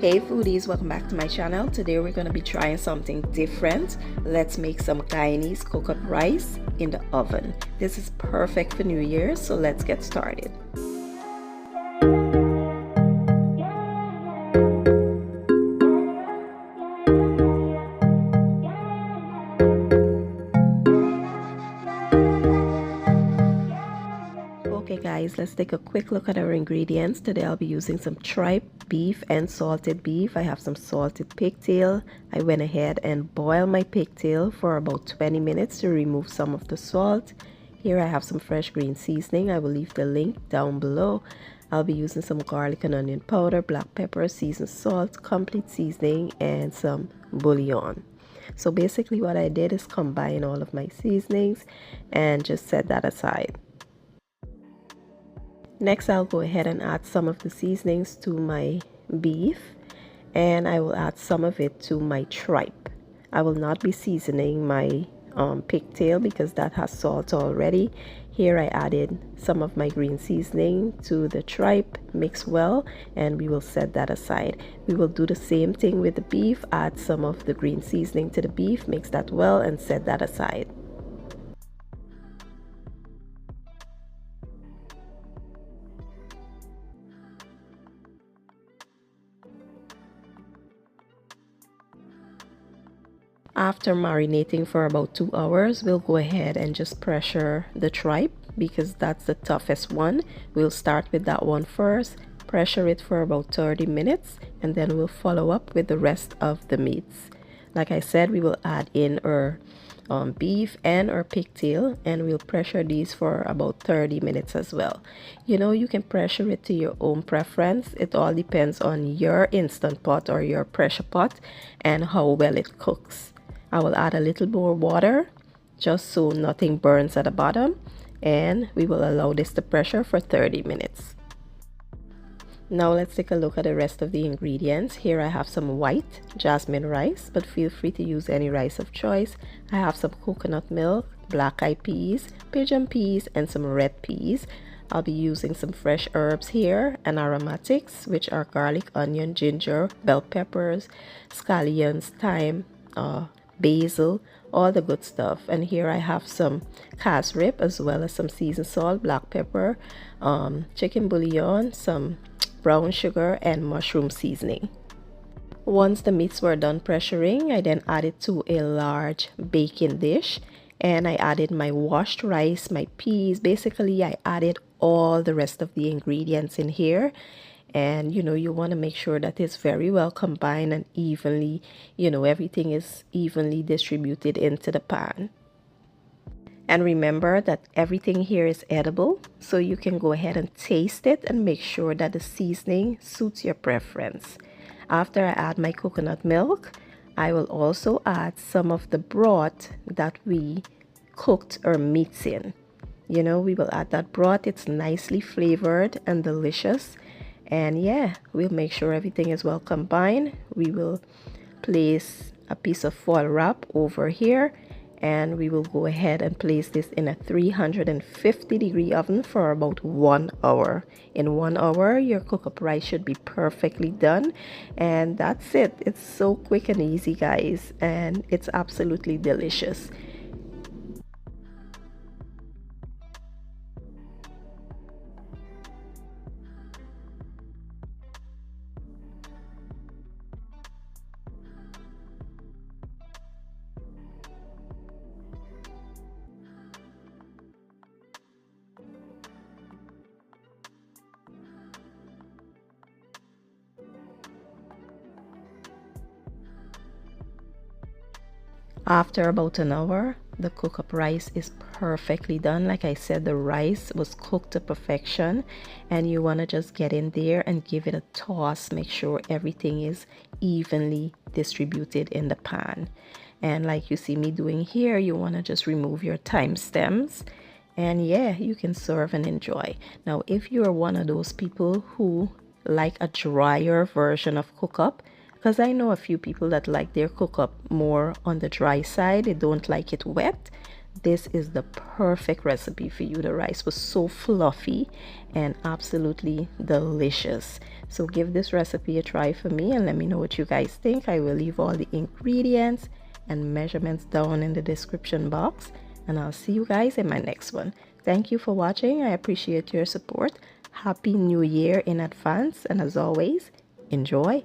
Hey foodies, welcome back to my channel. Today we're going to be trying something different. Let's make some Guyanese cook-up rice in the oven. This is perfect for New Year's, so let's get started. Okay guys, let's take a quick look at our ingredients. Today I'll be using some tripe beef and salted beef. I have some salted pigtail. I went ahead and boiled my pigtail for about 20 minutes to remove some of the salt. Here I have some fresh green seasoning. I will leave the link down below. I'll be using some garlic and onion powder, black pepper, seasoned salt, complete seasoning, and some bouillon. So basically what I did is combine all of my seasonings and just set that aside. Next, I'll go ahead and add some of the seasonings to my beef, and I will add some of it to my tripe. I will not be seasoning my pigtail because that has salt already. Here I added some of my green seasoning to the tripe, mix well, and we will set that aside. We will do the same thing with the beef, add some of the green seasoning to the beef, mix that well, and set that aside. After marinating for about 2 hours, we'll go ahead and just pressure the tripe because that's the toughest one. We'll start with that one first, pressure it for about 30 minutes, and then we'll follow up with the rest of the meats. Like I said, we will add in our beef and our pigtail, and we'll pressure these for about 30 minutes as well. You know, you can pressure it to your own preference. It all depends on your Instant Pot or your pressure pot and how well it cooks. I will add a little more water just so nothing burns at the bottom, and we will allow this to pressure for 30 minutes. Now let's take a look at the rest of the ingredients. Here I have some white jasmine rice, but feel free to use any rice of choice. I have some coconut milk, blackeye peas, pigeon peas, and some red peas. I'll be using some fresh herbs here and aromatics, which are garlic, onion, ginger, bell peppers, scallions, thyme, basil, all the good stuff. And here I have some cassareep as well as some seasoned salt, black pepper, chicken bouillon, some brown sugar, and mushroom seasoning. Once the meats were done pressuring, I then added to a large baking dish, and I added my washed rice, my peas. Basically I added all the rest of the ingredients in here. And you know, you want to make sure that it's very well combined and evenly, you know, everything is evenly distributed into the pan. And remember that everything here is edible, so you can go ahead and taste it and make sure that the seasoning suits your preference. After I add my coconut milk, I will also add some of the broth that we cooked our meats in. You know, we will add that broth. It's nicely flavored and delicious. And yeah, we'll make sure everything is well combined. We will place a piece of foil wrap over here, and we will go ahead and place this in a 350-degree oven for about 1 hour. In 1 hour, your cook-up rice should be perfectly done. And that's it. It's so quick and easy, guys, and it's absolutely delicious. After about an hour, the cook-up rice is perfectly done. Like I said, the rice was cooked to perfection, and you want to just get in there and give it a toss. Make sure everything is evenly distributed in the pan. And like you see me doing here, you want to just remove your thyme stems, and yeah, you can serve and enjoy. Now, if you're one of those people who like a drier version of cook-up, because I know a few people that like their cook-up more on the dry side, they don't like it wet, this is the perfect recipe for you. The rice was so fluffy and absolutely delicious. So give this recipe a try for me and let me know what you guys think. I will leave all the ingredients and measurements down in the description box, and I'll see you guys in my next one. Thank you for watching. I appreciate your support. Happy New Year in advance, and as always, enjoy